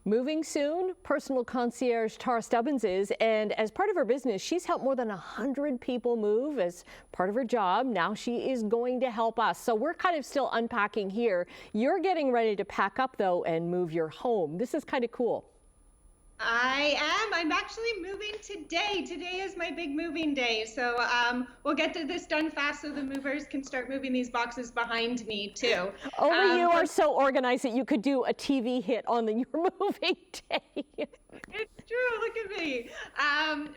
Moving soon, personal concierge Tarra Stubbins is, and as part of her business, she's helped more than 100 people move as part of her job. Now she is going to help us. So we're kind of still unpacking here. You're getting ready to pack up though and move your home. This is kind of cool. I am. I'm actually moving today. Today is my big moving day. So we'll get to this done fast so the movers can start moving these boxes behind me too. You are so organized that you could do a TV hit on your moving day. It's true. Look at me.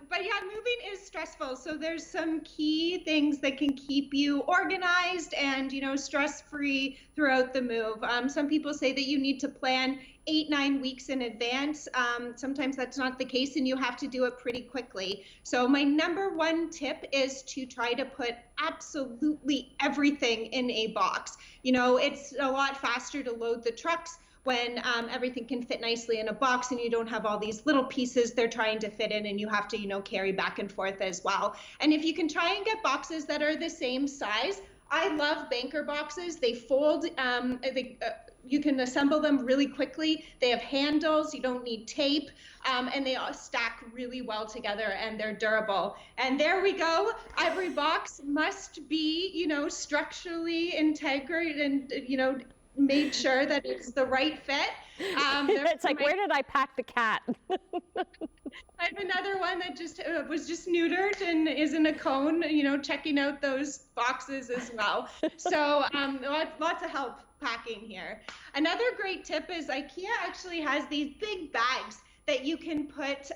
But yeah, moving is stressful. So there's some key things that can keep you organized and, stress-free throughout the move. Some people say that you need to plan 8-9 weeks in advance. Sometimes that's not the case and you have to do it pretty quickly. So my number one tip is to try to put absolutely everything in a box. It's a lot faster to load the trucks when everything can fit nicely in a box and you don't have all these little pieces they're trying to fit in and you have to, carry back and forth as well. And if you can try and get boxes that are the same size, I love banker boxes. They fold, you can assemble them really quickly. They have handles, you don't need tape, and they all stack really well together and they're durable. And there we go. Every box must be, structurally integrated and, made sure that it's the right fit. It's like, where did I pack the cat? I have another one that was just neutered and is in a cone, checking out those boxes as well. So lots of help packing here. Another great tip is IKEA actually has these big bags that you can put,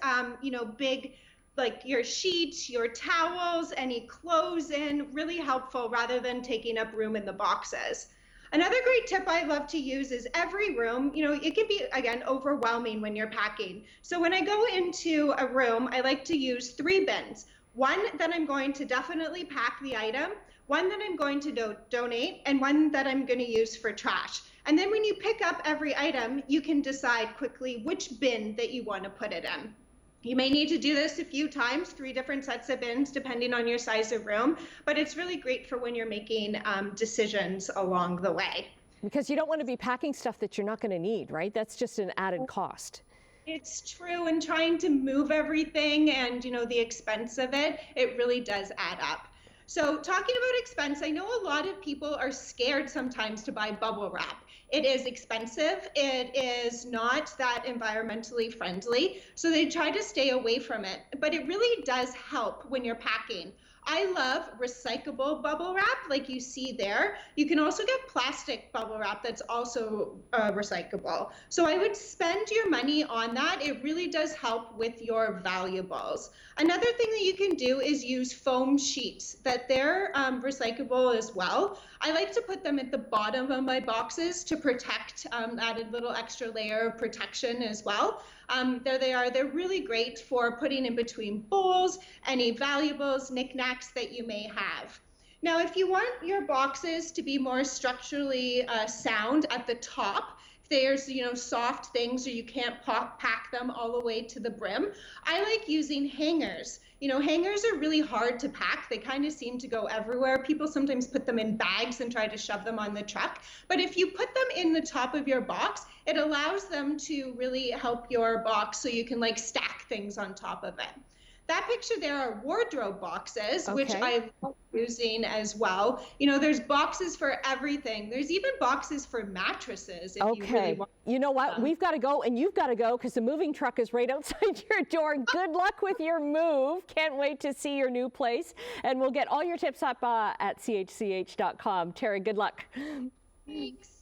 big, like your sheets, your towels, any clothes in, really helpful rather than taking up room in the boxes. Another great tip I love to use is every room, it can be, again, overwhelming when you're packing. So when I go into a room, I like to use 3 bins. One that I'm going to definitely pack the item, one that I'm going to donate, and one that I'm going to use for trash. And then when you pick up every item, you can decide quickly which bin that you want to put it in. You may need to do this a few times, 3 different sets of bins, depending on your size of room, but it's really great for when you're making decisions along the way. Because you don't want to be packing stuff that you're not going to need, right? That's just an added cost. It's true, and trying to move everything and, the expense of it, it really does add up. So talking about expense, I know a lot of people are scared sometimes to buy bubble wrap. It is expensive. It is not that environmentally friendly. So they try to stay away from it, but it really does help when you're packing. I love recyclable bubble wrap like you see there. You can also get plastic bubble wrap that's also recyclable. So I would spend your money on that. It really does help with your valuables. Another thing that you can do is use foam sheets that they're recyclable as well. I like to put them at the bottom of my boxes to protect, add a little extra layer of protection as well. There they are. They're really great for putting in between bowls, any valuables, knickknacks that you may have. Now, if you want your boxes to be more structurally sound at the top, if there's soft things or you can't pack them all the way to the brim, I like using hangers. Hangers are really hard to pack. They kind of seem to go everywhere. People sometimes put them in bags and try to shove them on the truck. But if you put them in the top of your box, it allows them to really help your box so you can stack things on top of it. That picture there are wardrobe boxes, okay, which I love using as well. There's boxes for everything. There's even boxes for mattresses if you really want. You know what? We've got to go and you've got to go because the moving truck is right outside your door. Good luck with your move. Can't wait to see your new place. And we'll get all your tips up at chch.com. Terry, good luck. Thanks.